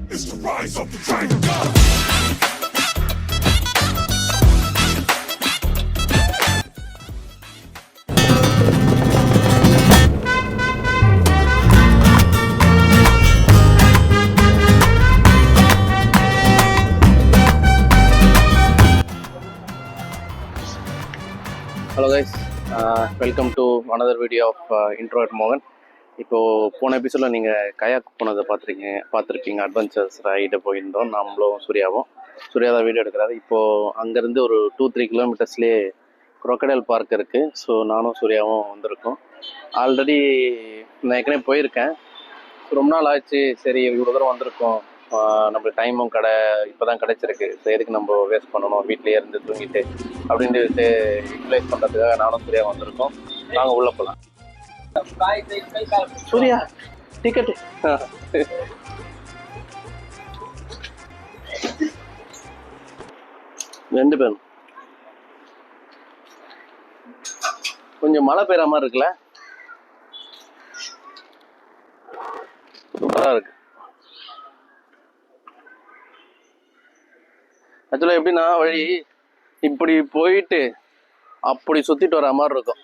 is to rise up the dragon. Hello guys, welcome to another video of introvert மோகன். இப்போது போன எபிசோடில் நீங்கள் கயாக் போனதை பார்த்துருப்பீங்க. அட்வென்ச்சர்ஸ் ரைடு போயிருந்தோம் நம்மளும் சூர்யா தான் வீடியோ எடுக்கிறாரு. இப்போது அங்கேருந்து ஒரு 2-3 கிலோமீட்டர்ஸ்லேயே crocodile பார்க் இருக்குது. ஸோ நானும் சூர்யாவும் வந்திருக்கோம். ஆல்ரெடி நான் ஏற்கனவே போயிருக்கேன். ரொம்ப நாள் ஆச்சு. சரி, இவ்வளோ தூரம் வந்திருக்கோம், நம்மளுக்கு டைமும் இப்போ தான் கிடச்சிருக்கு. ஸோ எதுக்கு நம்ம வேஸ்ட் பண்ணணும், வீட்லேயே இருந்து தூங்கிட்டு அப்படின்ட்டு யூட்டிலைஸ் பண்ணுறதுக்காக நானும் சூர்யா வந்திருக்கோம். நாங்கள் உள்ளே போகலாம். சூர்யா டிக்கெட்டு 2 பேரும். கொஞ்சம் மழை பெய்கிற மாதிரி இருக்குல்ல, சூப்பராக இருக்கு. ஆக்சுவலாக எப்படின்னா, வழி இப்படி போயிட்டு அப்படி சுற்றிட்டு வர மாதிரி இருக்கும்.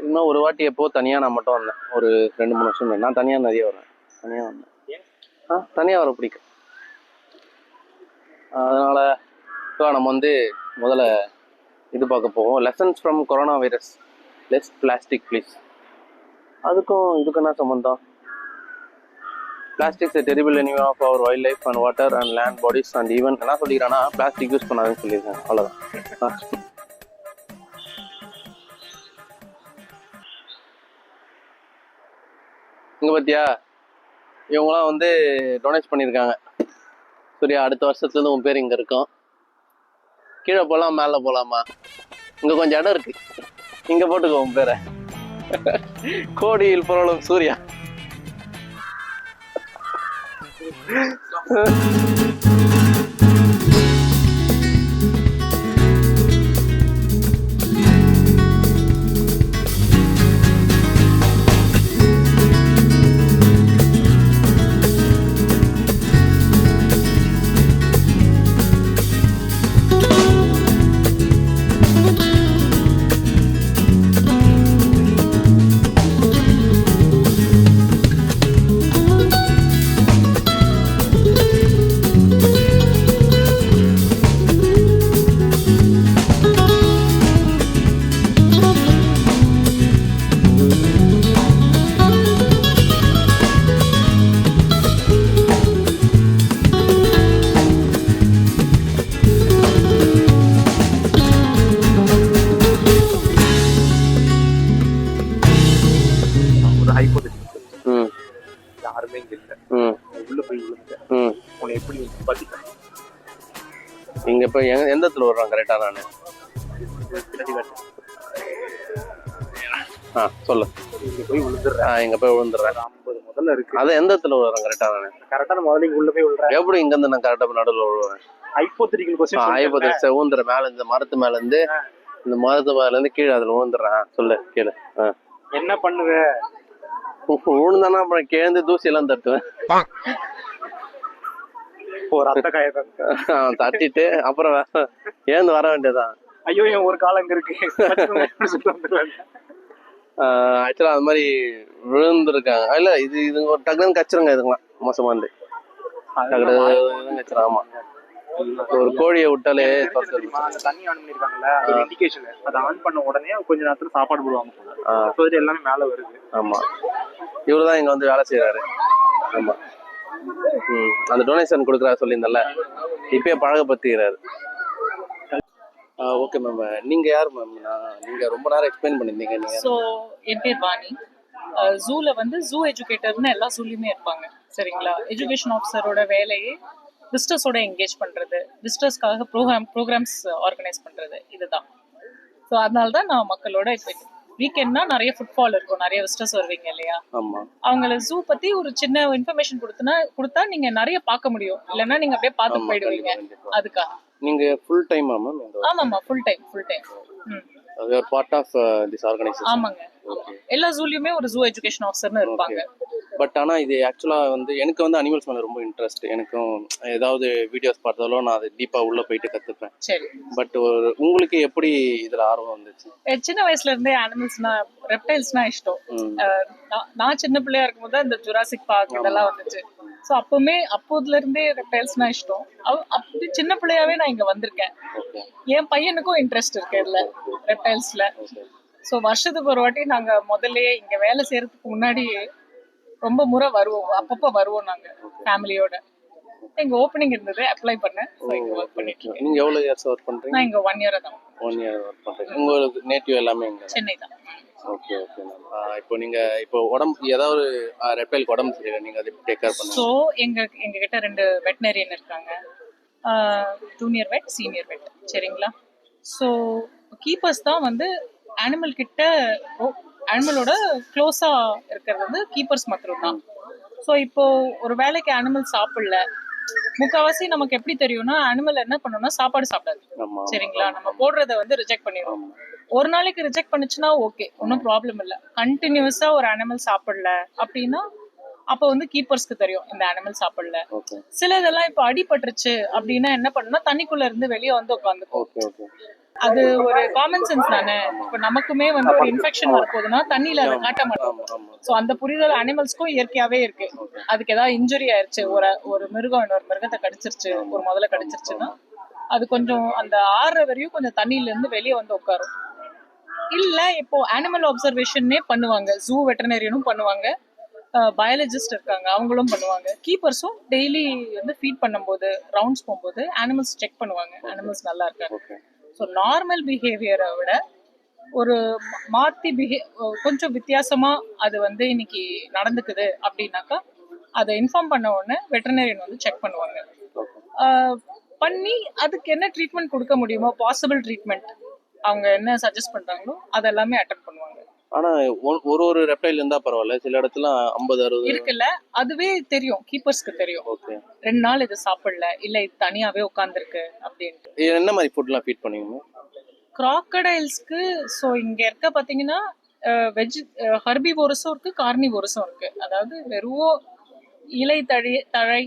இன்னும் ஒரு வாட்டி எப்போ தனியாக நான் மட்டும் வந்தேன், ஒரு 2-3 வருஷம். நான் தனியாக நிறைய வரேன், தனியாக வந்தேன். தனியாக வர பிடிக்கும். அதனால் இப்போ நம்ம முதல்ல இது பார்க்க போவோம். Lessons from corona virus, less plastic please. இதுக்கும் என்ன சம்பந்தம்? Plastics a terrible enemy of our wildlife and water and land bodies and even என்ன சொல்லிக்கிறான்னா பிளாஸ்டிக் யூஸ் பண்ணாதுன்னு சொல்லியிருக்காங்க. அவ்வளோதான். இங்கே பார்த்தியா, இவங்களாம் டொனேட் பண்ணியிருக்காங்க. சூர்யா, அடுத்த வருஷத்துலேருந்து உன் பேர் இங்கே இருக்கும். கீழே போகலாம் மேலே போகலாமா? இங்கே கொஞ்சம் இடம் இருக்கு, இங்கே போட்டுக்கோ உன் பேரை. கோடியில் புரளும் சூர்யா. யாருமே இங்க இல்ல, உள்ள போய் உன்னை எப்படி பாத்தீங்க? இங்க இப்ப எந்த இடத்துல வர்றான் கரெக்டா? நானு சொல்லு. இங்க போய் விழுந்துடுறேன். இங்க போய் விழுந்துடுறேன். 50 முதல்ல இருக்கு. அது எந்த இடத்துல வர்றான் கரெக்டா? நானு கரெக்டா முதல்ல இங்க உள்ள போய் விழுறேன். எப்படி இங்க இருந்து நான் கரெக்டா நடுவில் விழுவேன்? Hypothetical question. ஹைப்போதெட்டிக்கல் ஊந்துற மேல, இந்த மரத்து மேல இருந்து கீழே அதுல விழுந்துடுறேன். சொல்லு கீழே. என்ன பண்ணுவ? விழுந்தானா அப்புறம் கேந்து தூசி எல்லாம் தட்டுவேன். ரத்த காயம் தட்டிட்டு அப்புறம் ஏந்து வர வேண்டியதான். ஐயோ, என் ஒரு காலம் அங்க இருக்கு. ஆக்சுவலா அது மாதிரி விழுந்துருக்காங்க. இல்ல இது ஒரு டக்குன்னு கச்சிருங்க. இதுங்களாம் மோசமா இருந்து கச்சிரும். ஆமா, ஒரு கோழியை விட்டாலே தண்ணி ஆன் பண்ணிருக்காங்கல்ல, அது இண்டிகேஷன். அதை ஆன் பண்ண உடனே கொஞ்ச நேரத்துல சாப்பாடு போடுவாங்க. எல்லாமே மேல வருது. ஆமா, இவருதான் இங்க வேலை செய்யறாரு. ஆமா, அந்த டொனேஷன் கொடுக்குறாரு சொல்லியிருந்தல, இப்பயே பழகப்படுத்துகிறாரு. ஓகே மேம், நீங்க யார் மேம்? நீங்க ரொம்ப நேரம் எக்ஸ்பிளைன் பண்ணிருந்தீங்க. நீங்க ஸோ என் பேர் வாணி. ஜூல ஜூ எஜுகேட்டர்னு எல்லா ஜூலையுமே இருப்பாங்க, சரிங்களா? எஜுகேஷன் ஆஃபீஸரோட வேலையே விசிட்டர்ஸோட என்கேஜ் பண்றது, விசிட்டர்ஸ்க்காக ப்ரோக்ராம்ஸ் ஆர்கனைஸ் பண்றது, இதுதான். ஸோ அதனால தான் நான் மக்களோட இப்போ வீக்கெண்ட்னா நிறைய ஃபுட்ஃபால் இருக்கும், நிறைய விசிட்டர்ஸ் வருவீங்க இல்லையா? அவங்கள ஜூ பத்தி ஒரு சின்ன இன்ஃபர்மேஷன் கொடுத்தா நீங்க நிறைய பார்க்க முடியும். இல்லைன்னா நீங்க அப்படியே பார்த்து போயிடுவீங்க. அதுக்காக நீங்க ஃபுல் டைம்? ஆமாம்மா, full time. Part of this organization. ஆமாங்க. எல்லா ஜூலயுமே ஒரு ஜூ எஜுகேஷன் ஆஃபீஸர்னு இருப்பாங்க. பட் ஆனால் இது ஆக்சுவலாக வந்து எனக்கு வந்து அனிமல்ஸ் மேலே ரொம்ப இன்ட்ரெஸ்ட். எனக்கும் ஏதாவது வீடியோஸ் பார்த்தாலும் நான் அது டீப்பாக உள்ளே போயிட்டு கற்றுப்பேன். சரி. பட் உங்களுக்கு எப்படி இதில் ஆர்வம் வந்துச்சு? சின்ன வயசுல இருந்தே அனிமல்ஸ்னா ரெப்டைல்ஸ்னா இஷ்டம். நான் சின்ன பிள்ளையா இருக்கும்போது இந்த ஜுராசிக் பார்க் இதெல்லாம் வந்துச்சு. ஸோ அப்போதுல இருந்தே ரெப்டைல்ஸ்னா இஷ்டம். அப்படி சின்ன பிள்ளையாவே நான் இங்க வந்திருக்கேன். என் பையனுக்கும் இன்ட்ரெஸ்ட் இருக்கு இதுல, ரெப்டைல்ஸ்ல. ஸோ வருஷத்துக்கு ஒரு வாட்டி நாங்க முதல்லயே இங்க வேலை செய்யறதுக்கு முன்னாடி ரொம்ப முறை வருவோம், அப்பப்போ வருவோம் நாங்க ஃபேமிலியோட. எங்க ஓப்பனிங் இருந்தது, அப்ளை பண்ணேன். ஸோ இங்க ஒர்க் பண்ணிட்டு இருக்கேன். நீங்க எவ்வளவு இயர்ஸ் ஒர்க் பண்றீங்க? நான் இங்க 1 year தான். 1 year ஒர்க் பண்றீங்க. உங்களுக்கு நேட்டிவ் எல்லாமே இங்க சென்னை தான். Okay okay ma'am. இப்போ நீங்க உடம்பு ஏதாவது ரெப்டைல் உடம்பு சரியில்லை, நீங்க அதை டேக் கேர் பண்ணுங்க. ஸோ எங்க கிட்ட 2 வெட்டினரியன் இருக்காங்க, ஜூனியர் வெட், சீனியர் வெட். சரிங்களா? ஸோ கீப்பர்ஸ் தான் வந்து அனிமல் கிட்ட அனிமலோட க்ளோஸா இருக்கிறது வந்து கீப்பர்ஸ் மாத்திரம் தான். ஸோ இப்போ ஒரு வேலைக்கு அனிமல் சாப்பிடல, முக்கால்வாசி நமக்கு எப்படி தெரியும்னா அனிமல் என்ன பண்ணணும்னா சாப்பாடு சாப்பிடாது. சரிங்களா? நம்ம போடுறத வந்து ரிஜெக்ட் பண்ணிடுவோம். ஒரு நாளைக்கு ரிஜெக்ட் பண்ணுச்சுன்னா ஓகே, ஒன்றும் ப்ராப்ளம் இல்லை. கண்டினியூஸா ஒரு அனிமல் சாப்பிடல அப்படின்னா அப்ப வந்து கீப்பர்ஸ்க்கு தெரியும் இந்த அனிமல் சாப்பிடல. சில இதெல்லாம் இப்போ அடிபட்டுருச்சு அப்படின்னா என்ன பண்ணணும்னா தண்ணிக்குள்ள இருந்து வெளியே வந்து உட்காந்துக்கும். அது ஒரு காமன் சென்ஸ் தானே. இப்போ நமக்குமே வந்து ஒரு இன்ஃபெக்ஷன் வரப்போகுதுன்னா தண்ணியில அதை காட்ட மாட்டோம். ஸோ அந்த புரிதல் அனிமல்ஸ்க்கும் இயற்கையாவே இருக்கு. அதுக்கு ஏதாவது இன்ஜுரி ஆயிடுச்சு, ஒரு மிருகம் இன்னொரு மிருகத்தை கடிச்சிருச்சு, ஒரு முதல்ல கடிச்சிருச்சுன்னா அது கொஞ்சம் அந்த ஆறுற வரையும் கொஞ்சம் தண்ணியில இருந்து வெளியே வந்து உட்காரும். இல்ல இப்போ அனிமல் அப்சர்வேஷனே பண்ணுவாங்க, ஜூ வெட்டனரியனும் பண்ணுவாங்க, பயாலஜிஸ்ட் இருக்காங்க அவங்களும் பண்ணுவாங்க. கீப்பர்ஸும் டெய்லி வந்து ஃபீட் பண்ணும்போது ரவுண்ட்ஸ் போகும்போது அனிமல்ஸ் செக் பண்ணுவாங்க, அனிமல்ஸ் நல்லா இருக்காங்க. ஸோ நார்மல் பிஹேவியரை விட ஒரு மாற்றி கொஞ்சம் வித்தியாசமா அது வந்து இன்னைக்கு நடந்துக்குது அப்படின்னாக்கா அதை இன்ஃபார்ம் பண்ண உடனே வெட்டனரியன் வந்து செக் பண்ணுவாங்க. பண்ணி அதுக்கு என்ன ட்ரீட்மெண்ட் கொடுக்க முடியுமோ, பாசிபிள் ட்ரீட்மெண்ட் அவங்க என்ன சஜஸ்ட் பண்றாங்களோ அதெல்லாமே அட்டெண்ட் பண்ணுவாங்க. ஆனா ஒரு ரெப்டைல் இருந்தா பரவாயில்ல, சில இடத்துல 50-60 இருக்குல்ல, அதுவே தெரியும், கீப்பர்ஸ்க்கு தெரியும். 2 நாள் இது சாப்பிடல, இல்ல இது தனியாவே உட்கார்ந்துருக்கு அப்படின்ட்டு. என்ன மாதிரி ஃபுட்லாம் ஃபீட் பண்ணுவீங்க கிராக்கடைல்ஸ்க்கு? ஸோ இங்க இருக்க பாத்தீங்கன்னா ஹெர்பிவோரஸும் இருக்கு, கார்னிவோரஸும் இருக்கு. அதாவது வெறும் இலை தழை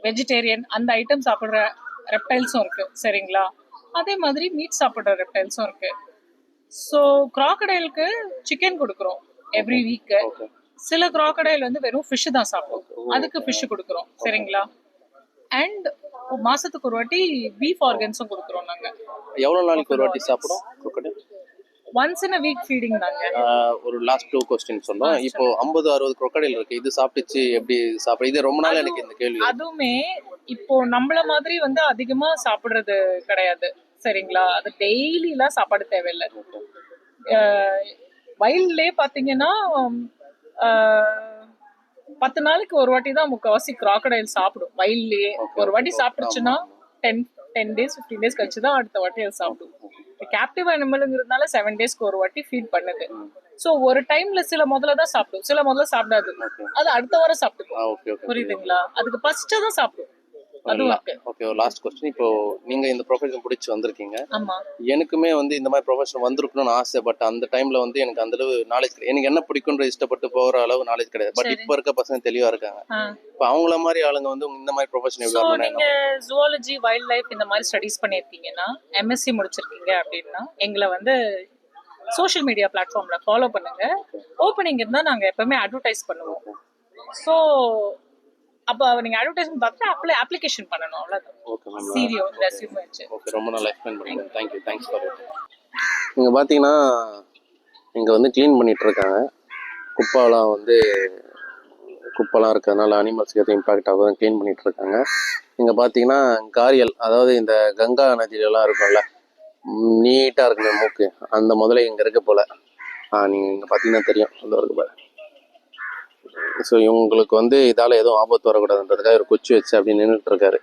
வெஜிடேரியன் அந்த ஐட்டம் சாப்பிடுற ரெப்டைல்ஸும் இருக்கு. சரிங்களா? அதே மாதிரி மீட் சாப்பிடுற ரெப்டைல்ஸும் இருக்கு. ஸோ கிராக்கடைலுக்கு சிக்கன் கொடுக்குறோம் எவ்ரி வீக். சில கிராக்கடைல் வந்து வெறும் ஃபிஷ் தான் சாப்பிடும், அதுக்கு ஃபிஷ் கொடுக்குறோம். சரிங்களா? அண்ட் மாசத்துக்கு ஒரு வாட்டி பீஃப் ஆர்கன்ஸும் கொடுக்குறோம் நாங்க. எவ்வளவு நாளைக்கு ஒரு வாட்டி சாப்பிடும் crocodile? Once in a week feeding தாங்க. ஒரு லாஸ்ட் 2 क्वेश्चन சொன்னோம். இப்போ 50-60 கிராக்கடைல் இருக்கு, இது சாப்பிட்டுச்சு எப்படி சாப்பிடு? இது ரொம்ப நாள் எனக்கு இந்த கேள்வி. அதுவுமே இப்போ நம்மள மாதிரி வந்து அதிகமா சாப்பிடுறது கிடையாது. சரிங்களா? அது டெய்லிலாம் சாப்பாடு தேவையில்லை. வயல்லே பாத்தீங்கன்னா 10 நாளைக்கு ஒரு வாட்டி தான் முக்கால்வாசி கிராக்கடைல் சாப்பிடும். வயல்லையே ஒரு வாட்டி சாப்பிடுச்சுன்னா 10 days 15 days கழிச்சு தான் அடுத்த வாட்டி அது சாப்பிடும். கேப்டிவ் அனிமலுங்கிறதுனால 7 daysக்கு ஒரு வாட்டி ஃபீட் பண்ணுது. ஸோ ஒரு டைம்ல சில முதல்ல தான் சாப்பிடும், சில முதல்ல சாப்பிடாது, அது அடுத்த வாரம் சாப்பிட்டுக்கும். புரியுதுங்களா? அதுக்கு ஃபர்ஸ்ட் தான் சாப்பிடும். ஓகே, ஒரு லாஸ்ட் क्वेश्चन. இப்போ நீங்க இந்த ப்ரொஃபஷன் பிடிச்சி வந்திருக்கீங்க. ஆமா. எனக்குமே வந்து இந்த மாதிரி ப்ரொஃபஷன் வந்திருக்கணும்னு ஆசை. பட் அந்த டைம்ல வந்து எனக்கு அந்த அளவு நாலேஜ் கிடையாது. எனக்கு என்ன பிடிக்கும்ன்ற இஷ்டப்பட்டு போற அளவு நாலேஜ் கிடையாது. பட் இப்போ இருக்க பசங்க தெளிவா இருக்காங்க. இப்போ அவங்கள மாதிரி ஆளுங்க வந்து இந்த மாதிரி ப்ரொஃபஷன் எப்படி வரணும்? நீங்க ஜூவாலஜி வைல்ட் லைஃப் இந்த மாதிரி ஸ்டடீஸ் பண்ணிருக்கீங்கன்னா, MSc முடிச்சிருக்கீங்க அப்படின்னா எங்களை வந்து சோஷியல் மீடியா பிளாட்ஃபார்ம்ல ஃபாலோ பண்ணுங்க. ஓப்பனிங் இருந்தா நாங்க எப்பவுமே அட்வர்டைஸ் பண்ணுவோம். ஸோ அப்ப நீங்க அட்வர்டைஸ்மென்ட் பார்த்துட்டு அப்ளிகேஷன் பண்ணணும், அவ்வளவுதான். Okay ma'am. சிவிஓ ரெஸ்யூமே வச்சு. ஓகே, ரொம்ப நல்லா எக்ஸ்பிளைன் பண்ணீங்க. Thanks for it. இங்க பாத்தீங்கன்னா இங்க வந்து க்ளீன் பண்ணிட்டு இருக்காங்க. குப்பைலாம் இருக்கிறதுனால அனிமல்ஸ்க்கு எதுவும் இம்பாக்ட் ஆகுது, க்ளீன் பண்ணிட்டு இருக்காங்க. இங்க பாத்தீங்கன்னா காரியல், அதாவது இந்த கங்கா நதியிலலாம் இருக்கும்ல, நீட்டா இருக்குமே மூக்கு, அந்த முதல்ல இங்க இருக்க போல. நீங்க இங்க பாத்தீங்கன்னா தெரியும், அந்த இருக்கு பாரு. ஸோ இவங்களுக்கு வந்து இதால் எதுவும் ஆபத்து வரக்கூடாதுன்றதுக்காக ஒரு குச்சி வச்சு அப்படி நின்றுட்டு இருக்காரு.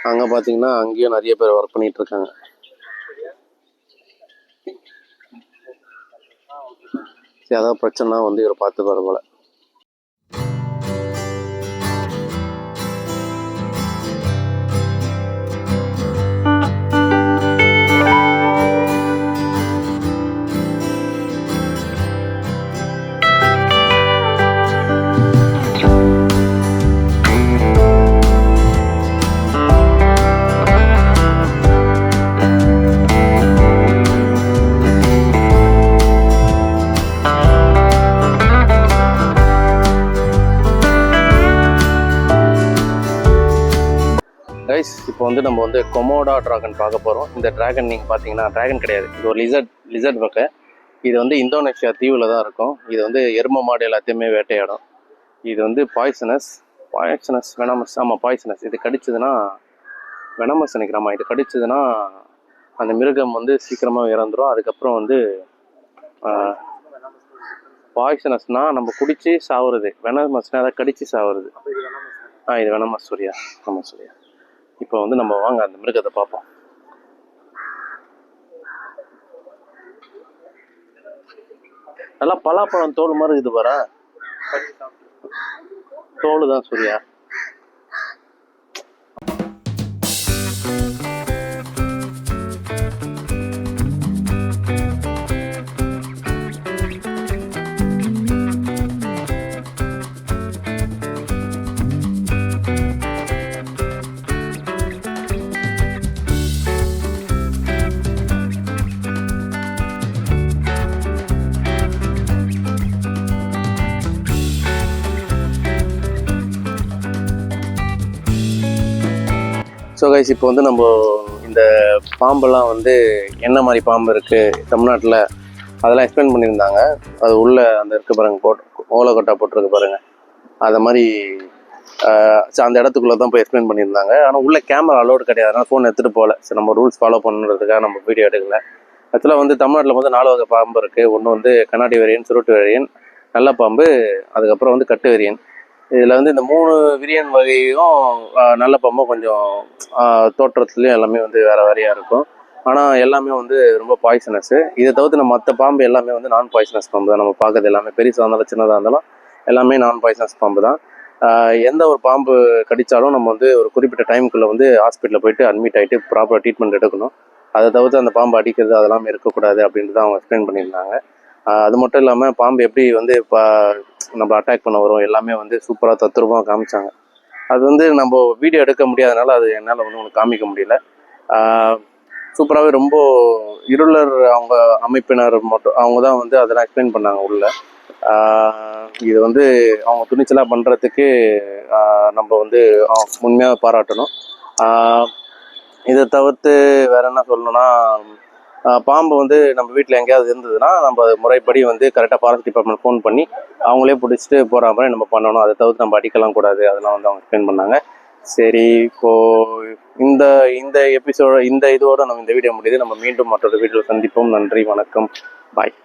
அங்கே பார்த்தீங்கன்னா அங்கேயும் நிறைய பேர் ஒர்க் பண்ணிட்டு இருக்காங்க. சரி, அதாவது பிரச்சனைனா வந்து இவர் பார்த்துப்பாரு போல. கைஸ், இப்போ வந்து நம்ம வந்து கொமோடா டிராகன் பார்க்க போகிறோம். இந்த டிராகன் நீங்கள் பார்த்தீங்கன்னா டிராகன் கிடையாது, இது ஒரு லிசர்ட் வகை. இது வந்து இந்தோனேஷியா தீவில் தான் இருக்கும். இது வந்து எரும மாடு எல்லாத்தையுமே வேட்டையாடும். இது வந்து பாய்சனஸ் வெனமஸ். ஆமாம், பாய்சனஸ். இது கடிச்சதுன்னா வெனமஸ் நினைக்கிறோமா, இது கடிச்சதுன்னா அந்த மிருகம் வந்து சீக்கிரமாக இறந்துடும். அதுக்கப்புறம் வந்து பாய்சனஸ்னால் நம்ம குடிச்சு சாவுறது, வெனமஸ்னால் அதை கடிச்சு சாவுறது. இது வெனமஸ் சூர்யா. ஆமாம் சூர்யா. இப்போ வந்து நம்ம வாங்க அந்த மிருகத்தை பார்ப்போம். நல்லா பலாப்பழம் தோல் மாதிரி இது பாரு, தோல் தான் சூர்யா. ஸோ கைஸ், இப்போ வந்து நம்ம இந்த பாம்பெல்லாம் வந்து என்ன மாதிரி பாம்பு இருக்குது தமிழ்நாட்டில் அதெல்லாம் எக்ஸ்பிளைன் பண்ணியிருந்தாங்க. அது உள்ளே அந்த இருக்க பாருங்க, ஓலைக்கொட்டா போட்டிருக்கு பாருங்கள். அதை மாதிரி அந்த இடத்துக்குள்ளே தான் போய் எக்ஸ்பிளைன் பண்ணியிருந்தாங்க. ஆனால் உள்ளே கேமரா அலோடு கிடையாது, அதனால் ஃபோன் எடுத்துகிட்டு போகல. சரி, நம்ம ரூல்ஸ் ஃபாலோ பண்ணுறதுக்காக நம்ம வீடியோ எடுக்கல. ஆக்சுவலாக வந்து தமிழ்நாட்டில் வந்து 4 வகை பாம்பு இருக்குது. ஒன்று வந்து கண்ணாடி வெறியன், சுருட்டு வெறியன், நல்ல பாம்பு, அதுக்கப்புறம் வந்து கட்டு வெறியன். இதில் வந்து இந்த 3 விரியன் வகையும் நல்ல பாம்பும் கொஞ்சம் தோற்றத்துலேயும் எல்லாமே வந்து வேறு வேறையாக இருக்கும். ஆனால் எல்லாமே வந்து ரொம்ப பாய்சனஸ்ஸு. இதை தவிர்த்து நம்ம மற்ற பாம்பு எல்லாமே வந்து நான் பாய்சனஸ் பாம்பு தான். நம்ம பார்க்குறது எல்லாமே பெருசாக இருந்தாலும் சின்னதாக இருந்தாலும் எல்லாமே நான் பாய்சனஸ் பாம்பு தான். எந்த ஒரு பாம்பு கடித்தாலும் நம்ம வந்து ஒரு குறிப்பிட்ட டைமுக்குள்ளே வந்து ஹாஸ்பிட்டலில் போயிட்டு அட்மிட் ஆகிட்டு ப்ராப்பராக ட்ரீட்மெண்ட் எடுக்கணும். அதை தவிர்த்து அந்த பாம்பு அடிக்கிறது அதெல்லாம் இருக்கக்கூடாது அப்படின்ட்டு தான் அவங்க எக்ஸ்பிளைன் பண்ணியிருந்தாங்க. அது மட்டும் இல்லாமல் பாம்பு எப்படி வந்து இப்போ நம்ம அட்டாக் பண்ண வரும் எல்லாமே வந்து சூப்பராக தத்ரூபமாக காமிச்சாங்க. அது வந்து நம்ம வீடியோ எடுக்க முடியாதனால அது என்னால் வந்து உங்களுக்கு காமிக்க முடியல. சூப்பராகவே ரொம்ப இருளர் அவங்க அமைப்பினர் மட்டும் அவங்க தான் வந்து அதெல்லாம் எக்ஸ்பிளைன் பண்ணாங்க உள்ள. இது வந்து அவங்க துணிச்சலாக பண்ணுறதுக்கு நம்ம வந்து உண்மையாக பாராட்டணும். இதை தவிர்த்து வேற என்ன சொல்லணும்னா, பாம்பு வந்து நம்ம வீட்டில் எங்கேயாவது இருந்ததுன்னா நம்ம முறைப்படி வந்து கரெக்டாக ஃபாரஸ்ட் டிபார்ட்மெண்ட் ஃபோன் பண்ணி அவங்களே பிடிச்சிட்டு போகிற மாதிரி நம்ம பண்ணணும். அதை தவிர்த்து நம்ம அடிக்கலாம் கூடாது. அதெல்லாம் வந்து அவங்க எக்ஸ்பிளைன் பண்ணாங்க. சரி, இப்போது இந்த எபிசோட இதோட நம்ம இந்த வீடியோ முடியுது. நம்ம மீண்டும் மற்றொரு வீடியோவில் சந்திப்போம். நன்றி, வணக்கம், பாய்.